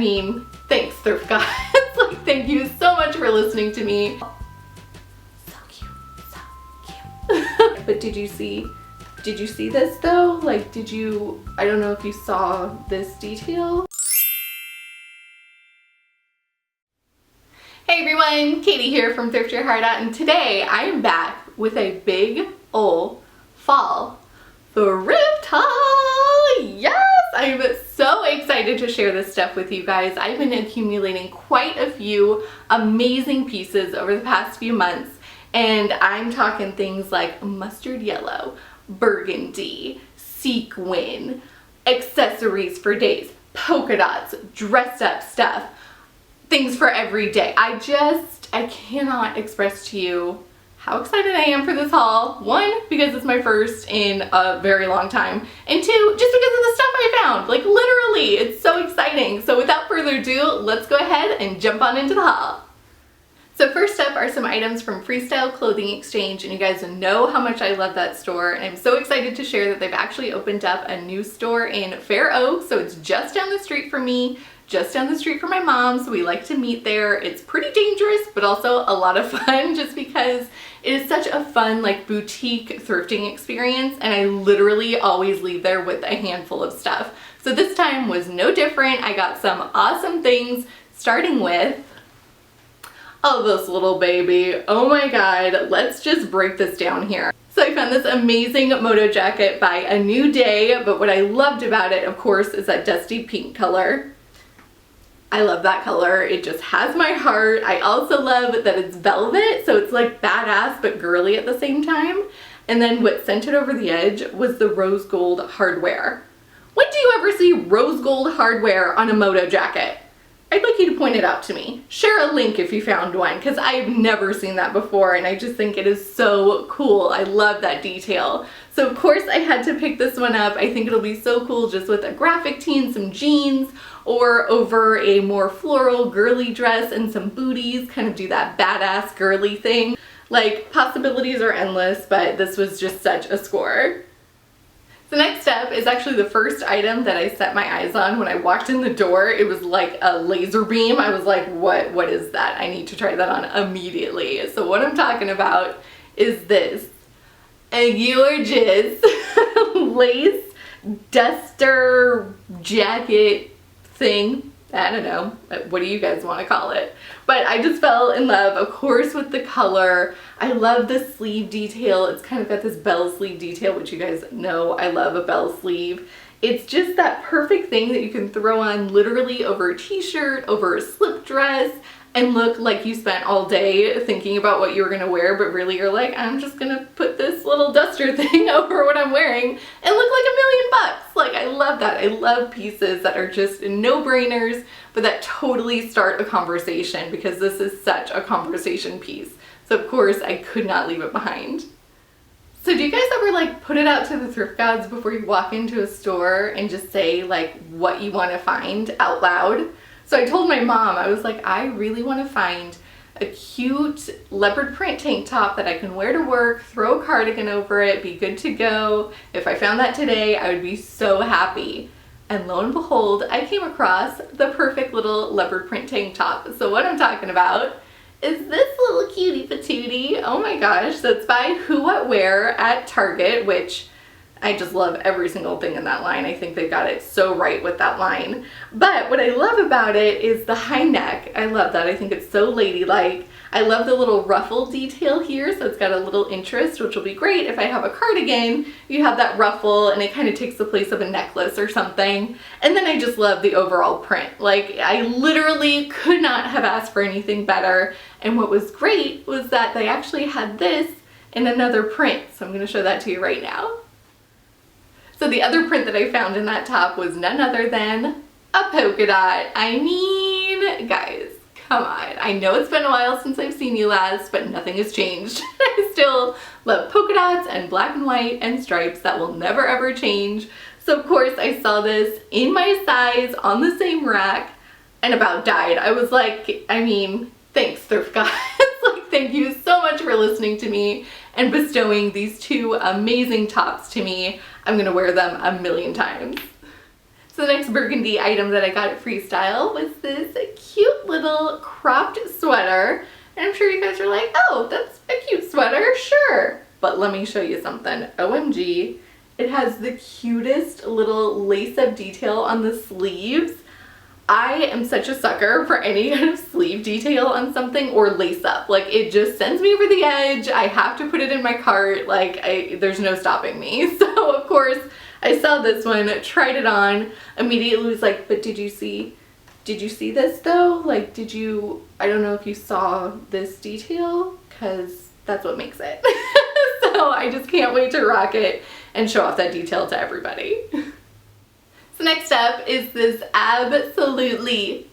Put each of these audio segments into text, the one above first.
mean, thanks Thrift Gods. Like, thank you so much for listening to me. So cute, so cute. But did you see this though? Like, I don't know if you saw this detail. Hey everyone, Katie here from Thrift Your Heart Out, and today I am back with a big ol' fall thrift haul. Yes! I'm so excited to share this stuff with you guys. I've been accumulating quite a few amazing pieces over the past few months, and I'm talking things like mustard yellow, burgundy, sequin, accessories for days, polka dots, dressed up stuff, things for every day. I cannot express to you how excited I am for this haul. One, because it's my first in a very long time, and two, just because of the stuff I found. Like, literally, it's so exciting. So without further ado, let's go ahead and jump on into the haul. So first up are some items from Freestyle Clothing Exchange, and you guys know how much I love that store, and I'm so excited to share that they've actually opened up a new store in Fair Oaks, so it's just down the street from me, just down the street from my mom, so we like to meet there. It's pretty dangerous, but also a lot of fun, just because it is such a fun, like, boutique thrifting experience, and I literally always leave there with a handful of stuff. So this time was no different. I got some awesome things, starting with this little baby. Oh my god, let's just break this down here. So I found this amazing moto jacket by A New Day, but what I loved about it, of course, is that dusty pink color. I love that color. It just has my heart. I also love that it's velvet, so it's like badass but girly at the same time. And then what sent it over the edge was the rose gold hardware. When do you ever see rose gold hardware on a moto jacket? I'd like you to point it out to me. Share a link if you found one, because I've never seen that before, and I just think it is so cool. I love that detail. So of course I had to pick this one up. I think it'll be so cool just with a graphic tee and some jeans, or over a more floral girly dress and some booties, kind of do that badass girly thing. Like, possibilities are endless, but this was just such a score. So next up is actually the first item that I set my eyes on when I walked in the door. It was like a laser beam. I was like, what is that? I need to try that on immediately. So what I'm talking about is this a gorgeous lace duster jacket thing. I don't know, what do you guys want to call it? But I just fell in love, of course, with the color. I love the sleeve detail. It's kind of got this bell sleeve detail, which you guys know I love a bell sleeve. It's just that perfect thing that you can throw on literally over a t-shirt, over a slip dress, and look like you spent all day thinking about what you were gonna wear, but really you're like, I'm just gonna put this little duster thing over what I'm wearing and look like $1,000,000. Like, I love that. I love pieces that are just no-brainers, but that totally start a conversation, because this is such a conversation piece. So of course I could not leave it behind. So do you guys ever like put it out to the thrift gods before you walk into a store and just say like what you want to find out loud? So I told my mom, I was like, I really want to find a cute leopard print tank top that I can wear to work, throw a cardigan over it, be good to go. If I found that today, I would be so happy. And lo and behold, I came across the perfect little leopard print tank top. So what I'm talking about is this little cutie patootie. Oh my gosh, that's by Who What Wear at Target, which I just love every single thing in that line. I think they got it so right with that line. But what I love about it is the high neck. I love that. I think it's so ladylike. I love the little ruffle detail here, so it's got a little interest, which will be great if I have a cardigan. You have that ruffle and it kind of takes the place of a necklace or something. And then I just love the overall print. Like, I literally could not have asked for anything better. And what was great was that they actually had this in another print. So I'm going to show that to you right now. So the other print that I found in that top was none other than a polka dot. I mean, guys, come on. I know it's been a while since I've seen you last, but nothing has changed. I still love polka dots and black and white and stripes. That will never ever change. So of course I saw this in my size on the same rack and about died. I was like, I mean, thanks Thrift Gods. Like, thank you so much for listening to me and bestowing these two amazing tops to me. I'm gonna wear them a million times. So the next burgundy item that I got at Freestyle was this cute little cropped sweater. And I'm sure you guys are like, oh, that's a cute sweater, sure. But let me show you something. OMG, it has the cutest little lace-up detail on the sleeves. I am such a sucker for any kind of sleeve detail on something or lace up. Like, it just sends me over the edge. I have to put it in my cart. Like, there's no stopping me. So of course I saw this one, tried it on, immediately was like, but did you see this though? Like, I don't know if you saw this detail, because that's what makes it. So I just can't wait to rock it and show off that detail to everybody. So next up is this absolutely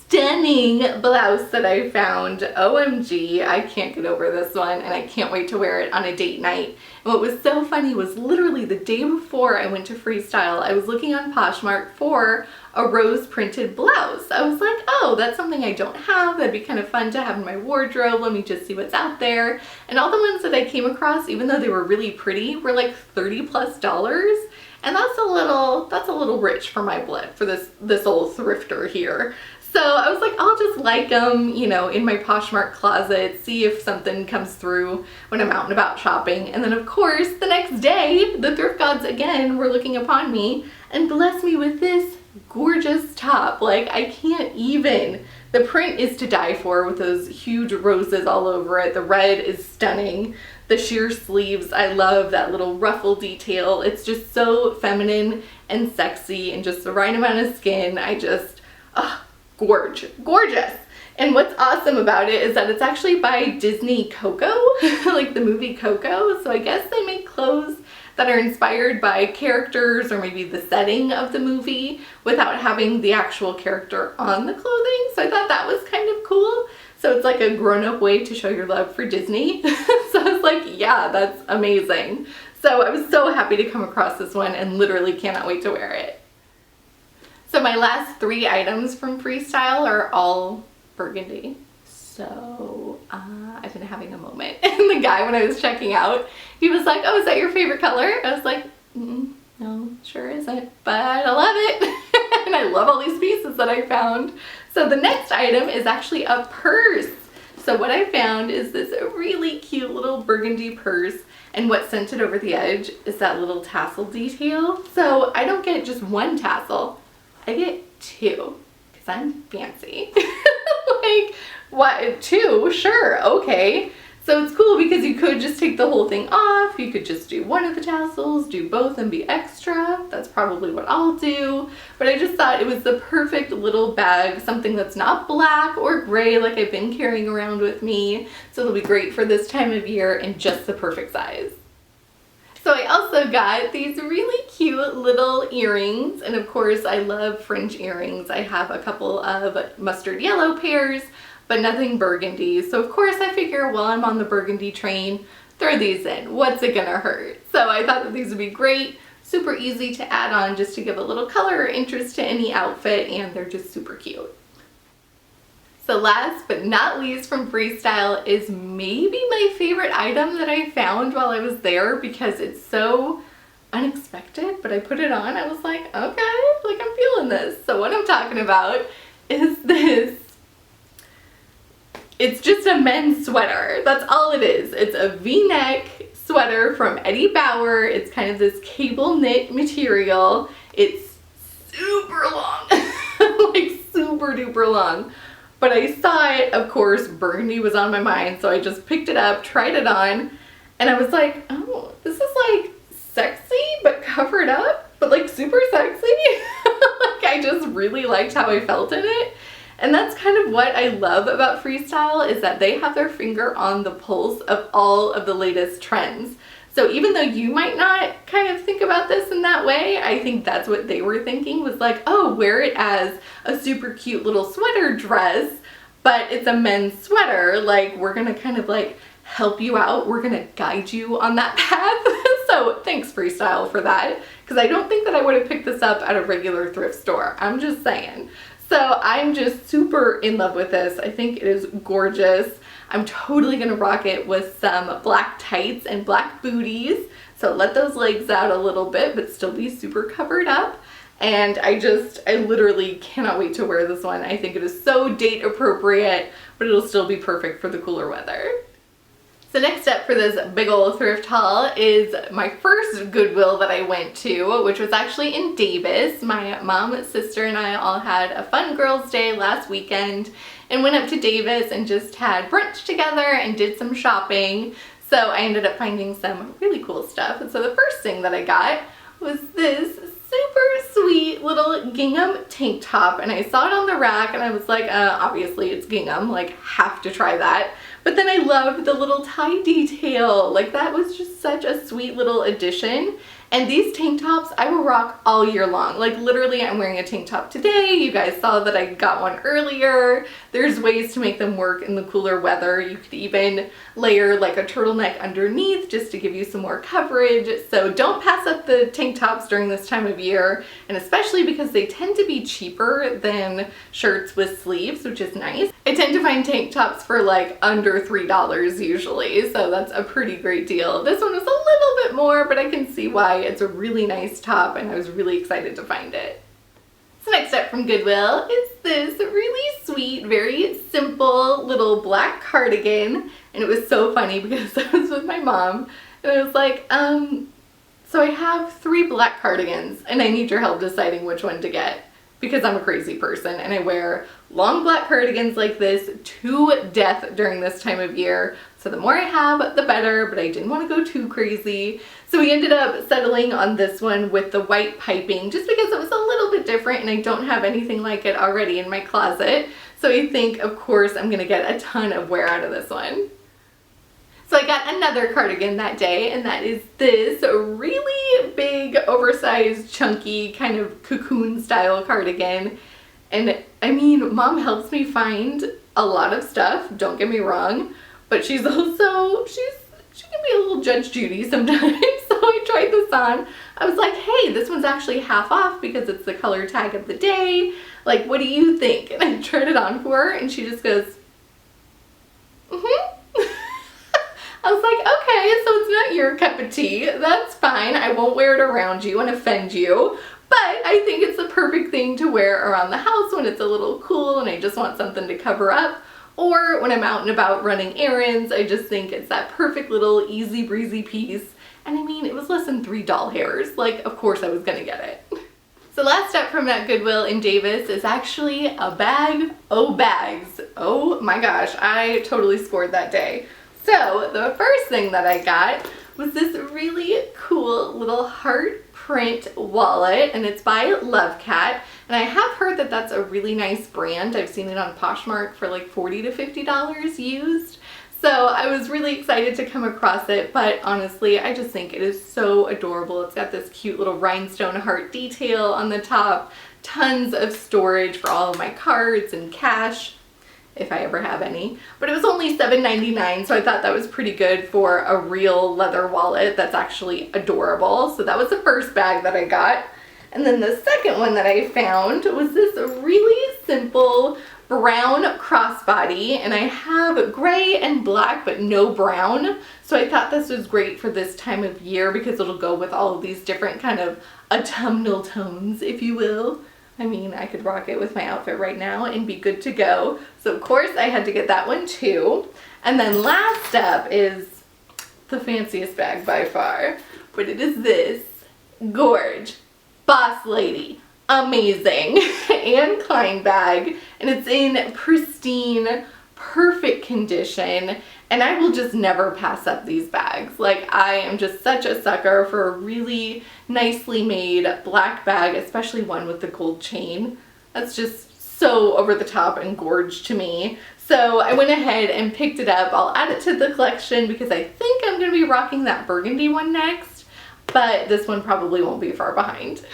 stunning blouse that I found. OMG, I can't get over this one, and I can't wait to wear it on a date night. And what was so funny was literally the day before I went to Freestyle, I was looking on Poshmark for a rose printed blouse. I was like, oh, that's something I don't have. That'd be kind of fun to have in my wardrobe. Let me just see what's out there. And all the ones that I came across, even though they were really pretty, were like $30+. And that's a little rich for my blood, for this old thrifter here. So I was like, I'll just like them, you know, in my Poshmark closet, see if something comes through when I'm out and about shopping. And then of course, the next day, the thrift gods again were looking upon me and blessed me with this gorgeous top. Like, I can't even. The print is to die for, with those huge roses all over it. The red is stunning. The sheer sleeves, I love that little ruffle detail. It's just so feminine and sexy and just the right amount of skin. I just, gorgeous. And what's awesome about it is that it's actually by Disney Coco, like the movie Coco. So I guess they make clothes that are inspired by characters or maybe the setting of the movie without having the actual character on the clothing. So I thought that was kind of cool. So it's like a grown-up way to show your love for Disney. So I was like, yeah, that's amazing. So I was so happy to come across this one and literally cannot wait to wear it. So my last 3 items from Freestyle are all burgundy. So I've been having a moment. And the guy, when I was checking out, he was like, oh, is that your favorite color? I was like, no, sure isn't, but I love it. And I love all these pieces that I found. So the next item is actually a purse. So what I found is this really cute little burgundy purse, and what sent it over the edge is that little tassel detail. So I don't get just one tassel, I get 2, because I'm fancy. Like, what, 2? Sure, okay. So it's cool because you could just take the whole thing off, you could just do one of the tassels, do both and be extra. That's probably what I'll do. But I just thought it was the perfect little bag, something that's not black or gray like I've been carrying around with me. So it'll be great for this time of year and just the perfect size. So I also got these really cute little earrings, and of course I love fringe earrings. I have a couple of mustard yellow pairs, but nothing burgundy. So of course I figure while I'm on the burgundy train, throw these in. What's it gonna hurt? So I thought that these would be great, super easy to add on just to give a little color or interest to any outfit, and they're just super cute. So last but not least from Freestyle is maybe my favorite item that I found while I was there, because it's so unexpected, but I put it on, I was like, okay, like I'm feeling this. So what I'm talking about is this. It's just a men's sweater. That's all it is. It's a V-neck sweater from Eddie Bauer. It's kind of this cable knit material. It's super long, like super duper long. But I saw it, of course, burgundy was on my mind, so I just picked it up, tried it on, and I was like, oh, this is like sexy, but covered up, but like super sexy. Like, I just really liked how I felt in it. And that's kind of what I love about Freestyle, is that they have their finger on the pulse of all of the latest trends. So even though you might not kind of think about this in that way, I think that's what they were thinking, was like, oh, wear it as a super cute little sweater dress, but it's a men's sweater. Like, we're gonna kind of like help you out. We're gonna guide you on that path. So thanks Freestyle for that, because I don't think that I would have picked this up at a regular thrift store. I'm just saying. So I'm just super in love with this. I think it is gorgeous. I'm totally gonna rock it with some black tights and black booties. So let those legs out a little bit, but still be super covered up. and I literally cannot wait to wear this one. I think it is so date appropriate, but it'll still be perfect for the cooler weather. So next up for this big old thrift haul is my first Goodwill that I went to, which was actually in Davis. My mom, sister, and I all had a fun girls' day last weekend and went up to Davis and just had brunch together and did some shopping. So I ended up finding some really cool stuff. And so the first thing that I got was this super sweet little gingham tank top, and I saw it on the rack and I was like, obviously it's gingham, like have to try that. But then I loved the little tie detail. Like that was just such a sweet little addition. And these tank tops I will rock all year long. Like literally I'm wearing a tank top today. You guys saw that I got one earlier. There's ways to make them work in the cooler weather. You could even layer like a turtleneck underneath just to give you some more coverage. So don't pass up the tank tops during this time of year, and especially because they tend to be cheaper than shirts with sleeves, which is nice. I tend to find tank tops for like under $3 usually, so that's a pretty great deal. This one was a little bit more, but I can see why. It's a really nice top and I was really excited to find it. So next up from Goodwill is this really sweet, very simple little black cardigan, and it was so funny because I was with my mom and I was like, so I have 3 black cardigans and I need your help deciding which one to get, because I'm a crazy person and I wear long black cardigans like this to death during this time of year. So the more I have, the better, but I didn't want to go too crazy. So we ended up settling on this one with the white piping just because it was a little bit different and I don't have anything like it already in my closet. So I think, of course, I'm gonna get a ton of wear out of this one. So I got another cardigan that day, and that is this really big, oversized, chunky, kind of cocoon style cardigan. And I mean, mom helps me find a lot of stuff, don't get me wrong, but she's also, she can be a little Judge Judy sometimes. So I tried this on. I was like, hey, this one's actually half off because it's the color tag of the day. Like, what do you think? And I tried it on for her and she just goes, mm-hmm. I was like, okay, so it's not your cup of tea. That's fine. I won't wear it around you and offend you. But I think it's the perfect thing to wear around the house when it's a little cool and I just want something to cover up. Or when I'm out and about running errands, I just think it's that perfect little easy breezy piece. And I mean, it was less than 3 doll hairs. Like, of course I was gonna get it. So last up from that Goodwill in Davis is actually a bag. Oh, bags. Oh my gosh, I totally scored that day. So the first thing that I got was this really cool little heart print wallet, and it's by Lovecat, and I have heard that that's a really nice brand. I've seen it on Poshmark for like $40 to $50 used. So I was really excited to come across it, but honestly, I just think it is so adorable. It's got this cute little rhinestone heart detail on the top, tons of storage for all of my cards and cash, if I ever have any. But it was only $7.99, so I thought that was pretty good for a real leather wallet that's actually adorable. So that was the first bag that I got. And then the second one that I found was this really simple brown crossbody, and I have gray and black but no brown. So I thought this was great for this time of year because it'll go with all of these different kind of autumnal tones, if you will. I mean, I could rock it with my outfit right now and be good to go. So of course I had to get that one too. And then last up is the fanciest bag by far, but it is this Gorge Boss Lady Amazing Anne Klein bag, and it's in pristine, perfect condition, and I will just never pass up these bags. Like, I am just such a sucker for a really nicely made black bag, especially one with the gold chain. That's just so over the top and gorge to me. So I went ahead and picked it up. I'll add it to the collection because I think I'm going to be rocking that burgundy one next, but this one probably won't be far behind.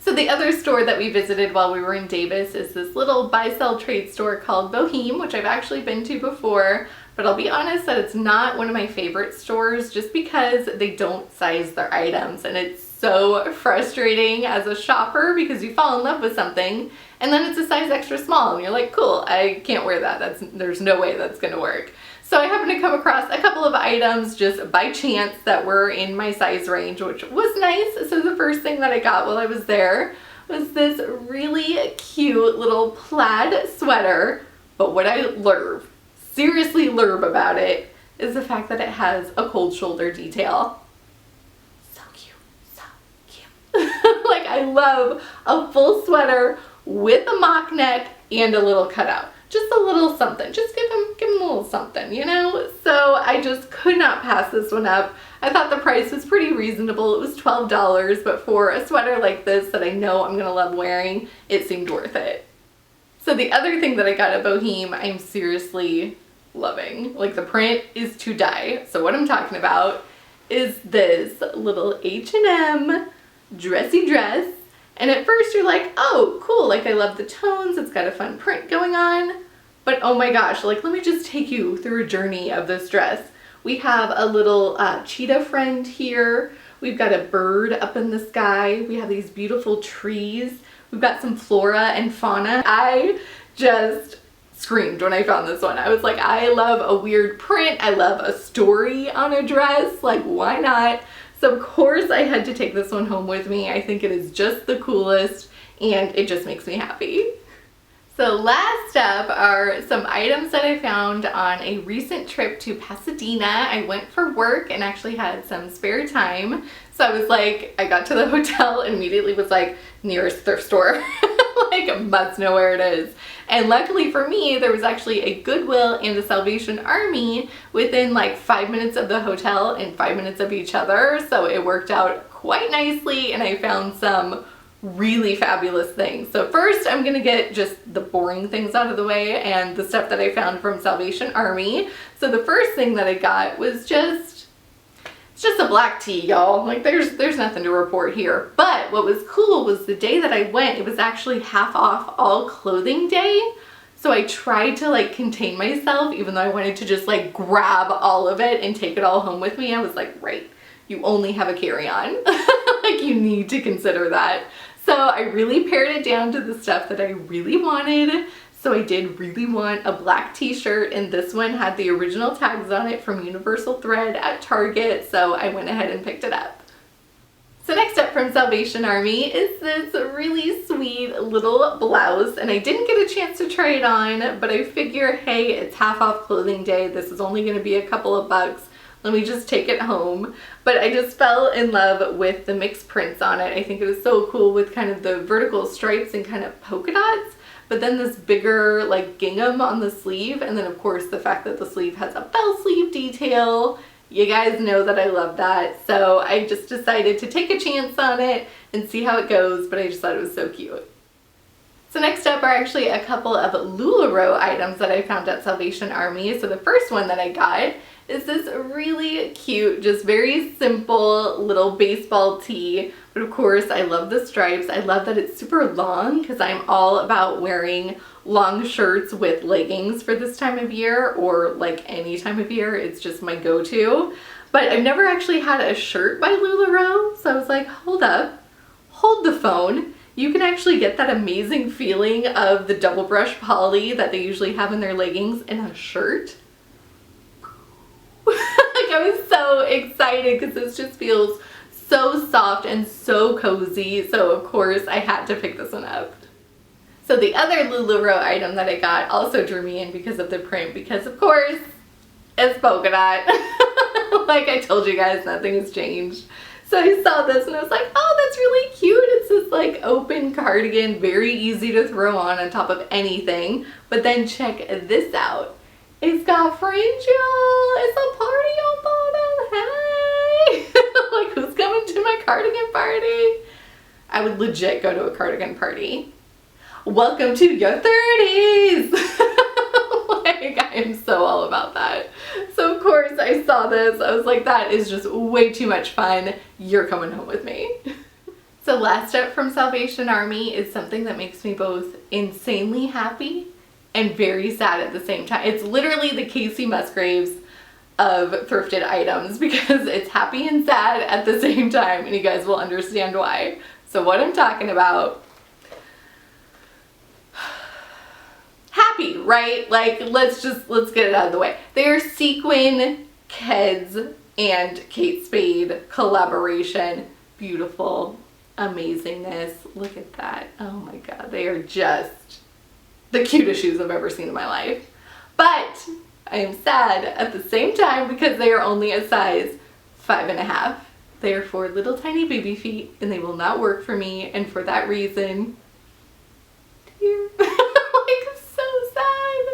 So the other store that we visited while we were in Davis is this little buy-sell trade store called Boheme, which I've actually been to before, but I'll be honest that it's not one of my favorite stores just because they don't size their items, and it's so frustrating as a shopper because you fall in love with something and then it's a size extra small and you're like, cool, I can't wear that. There's no way that's gonna work. So I happened to come across a couple of items just by chance that were in my size range, which was nice. So the first thing that I got while I was there was this really cute little plaid sweater. But what I seriously lurb about it is the fact that it has a cold shoulder detail. So cute, so cute. Like, I love a full sweater with a mock neck and a little cutout. Just a little something. Just give him a little something, you know? So I just could not pass this one up. I thought the price was pretty reasonable. It was $12, but for a sweater like this that I know I'm gonna love wearing, it seemed worth it. So the other thing that I got at Boheme, I'm seriously loving. Like, the print is to die. So what I'm talking about is this little H&M dressy dress. And at first you're like, oh, cool, like I love the tones, it's got a fun print going on. But oh my gosh, like, let me just take you through a journey of this dress. We have a little cheetah friend here. We've got a bird up in the sky. We have these beautiful trees. We've got some flora and fauna. I just screamed when I found this one. I was like, I love a weird print. I love a story on a dress. Like, why not? So of course I had to take this one home with me. I think it is just the coolest and it just makes me happy. So last up are some items that I found on a recent trip to Pasadena. I went for work and actually had some spare time. So I was like, I got to the hotel and immediately was like, nearest thrift store. Like, must know where it is. And luckily for me, there was actually a Goodwill and a Salvation Army within like 5 minutes of the hotel and 5 minutes of each other. So it worked out quite nicely and I found some really fabulous things. So first I'm gonna get just the boring things out of the way and the stuff that I found from Salvation Army. So the first thing that I got was it's just a black tee, y'all. Like, there's nothing to report here. But what was cool was the day that I went, it was actually half off all clothing day. So I tried to like contain myself, even though I wanted to just like grab all of it and take it all home with me. I was like, right, you only have a carry-on. Like, you need to consider that. So I really pared it down to the stuff that I really wanted. So I did really want a black t-shirt, and this one had the original tags on it from Universal Thread at Target, so I went ahead and picked it up. So next up from Salvation Army is this really sweet little blouse, and I didn't get a chance to try it on, but I figure, hey, it's half off clothing day, this is only gonna be a couple of bucks, let me just take it home. But I just fell in love with the mixed prints on it. I think it was so cool with kind of the vertical stripes and kind of polka dots, but then this bigger like gingham on the sleeve, and then of course the fact that the sleeve has a bell sleeve detail. You guys know that I love that, so I just decided to take a chance on it and see how it goes, but I just thought it was so cute. So next up are actually a couple of LuLaRoe items that I found at Salvation Army. So the first one that I got is this really cute, just very simple little baseball tee. But of course, I love the stripes. I love that it's super long because I'm all about wearing long shirts with leggings for this time of year, or like any time of year. It's just my go-to. But I've never actually had a shirt by LuLaRoe, so I was like, hold up, hold the phone. You can actually get that amazing feeling of the double brush poly that they usually have in their leggings in a shirt. Like, I was so excited because this just feels so soft and so cozy. So of course I had to pick this one up. So the other LuLaRoe item that I got also drew me in because of the print, because of course it's polka dot. Like I told you guys, nothing has changed. So I saw this and I was like, oh, that's really cute. It's this like open cardigan, very easy to throw on top of anything. But then check this out. It's got fringe, y'all. It's a party on bottom. Hey! Like, who's coming to my cardigan party? I would legit go to a cardigan party. Welcome to your 30s. Like, I am so all about that. So of course I saw this. I was like, that is just way too much fun. You're coming home with me. So last up from Salvation Army is something that makes me both insanely happy and very sad at the same time. It's literally the Casey Musgraves of thrifted items because it's happy and sad at the same time, and you guys will understand why. So what I'm talking about, happy happy, right? Like, let's get it out of the way. They are sequin Keds and Kate Spade collaboration. Beautiful amazingness. Look at that. Oh my God, they are just the cutest shoes I've ever seen in my life. But I am sad at the same time because they are only a size 5.5. They are for little tiny baby feet and they will not work for me, and for that reason, dear, like, so sad.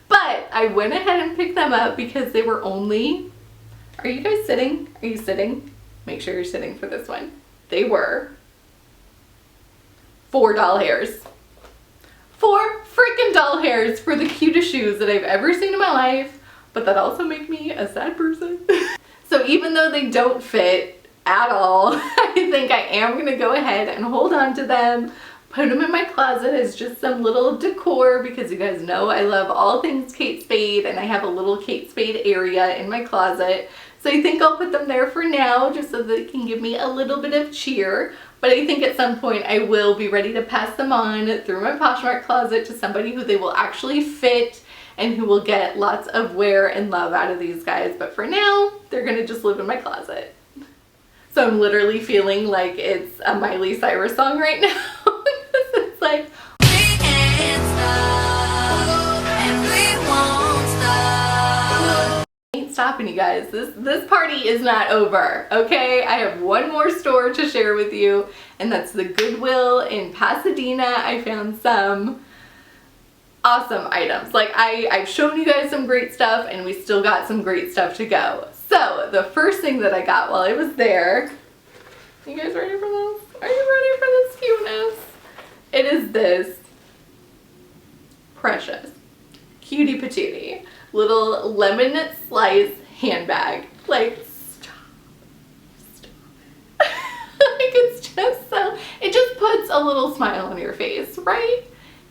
But I went ahead and picked them up because they were only, are you guys sitting? Are you sitting? Make sure you're sitting for this one. They were $4. 4 freaking doll hairs for the cutest shoes that I've ever seen in my life, but that also make me a sad person. So even though they don't fit at all, I think I am gonna go ahead and hold on to them, put them in my closet as just some little decor, because you guys know I love all things Kate Spade and I have a little Kate Spade area in my closet. So I think I'll put them there for now just so they can give me a little bit of cheer. But I think at some point I will be ready to pass them on through my Poshmark closet to somebody who they will actually fit and who will get lots of wear and love out of these guys. But for now, they're gonna just live in my closet. So I'm literally feeling like it's a Miley Cyrus song right now. It's like, we can't stop and we won't stop. Ain't stopping, you guys. This party is not over, okay? I have one more store to share with you, and that's the Goodwill in Pasadena. I found some awesome items. Like, I've shown you guys some great stuff and we still got some great stuff to go. So the first thing that I got while I was there, you guys ready for this? Are you ready for this cuteness? It is this precious cutie patootie little lemon slice handbag. Like, stop. Like, it's just so, it just puts a little smile on your face, right?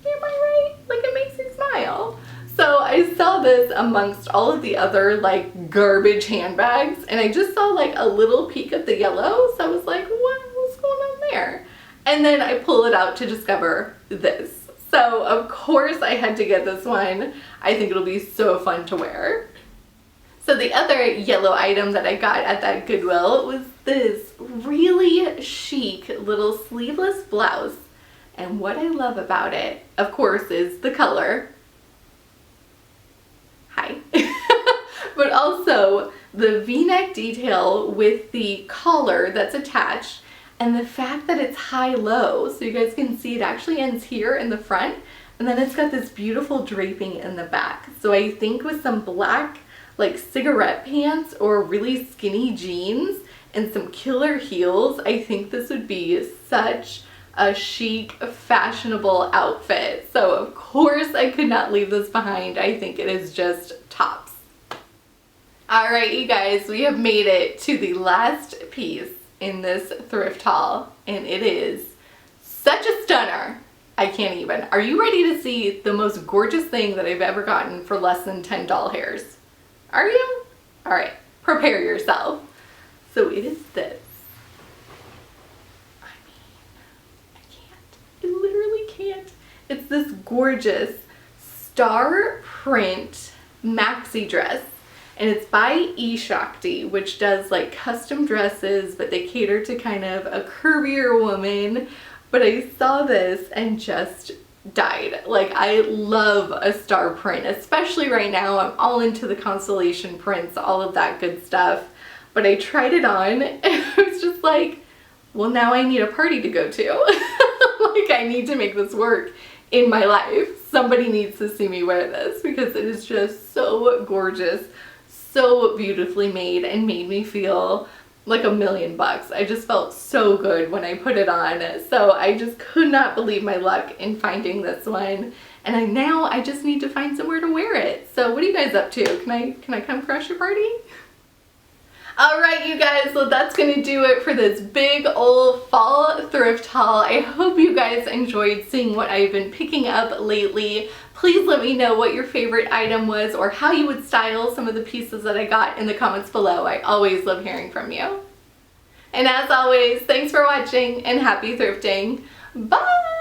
Am I right? Like, it makes you smile. So I saw this amongst all of the other like garbage handbags, and I just saw like a little peek of the yellow, so I was like, what's going on there? And then I pull it out to discover this. So of course I had to get this one. I think it'll be so fun to wear. So the other yellow item that I got at that Goodwill was this really chic little sleeveless blouse. And what I love about it, of course, is the color. Hi. But also the V-neck detail with the collar that's attached, and the fact that it's high-low, so you guys can see it actually ends here in the front, and then it's got this beautiful draping in the back. So I think with some black like cigarette pants or really skinny jeans and some killer heels, I think this would be such a chic, fashionable outfit. So of course I could not leave this behind. I think it is just tops. All right, you guys, we have made it to the last piece in this thrift haul, and it is such a stunner. I can't even. Are you ready to see the most gorgeous thing that I've ever gotten for less than 10 doll hairs? Are you? All right, prepare yourself. So it is this. It's this gorgeous star print maxi dress, and it's by eShakti, which does like custom dresses, but they cater to kind of a curvier woman. But I saw this and just died. Like, I love a star print, especially right now. I'm all into the constellation prints, all of that good stuff. But I tried it on and I was just like, well, now I need a party to go to. Like, I need to make this work in my life. Somebody needs to see me wear this because it is just so gorgeous, so beautifully made, and made me feel like $1,000,000. I just felt so good when I put it on. So I just could not believe my luck in finding this one. And now I just need to find somewhere to wear it. So what are you guys up to? Can I come crush your party? Alright, you guys, so that's going to do it for this big old fall thrift haul. I hope you guys enjoyed seeing what I've been picking up lately. Please let me know what your favorite item was or how you would style some of the pieces that I got in the comments below. I always love hearing from you. And as always, thanks for watching and happy thrifting. Bye!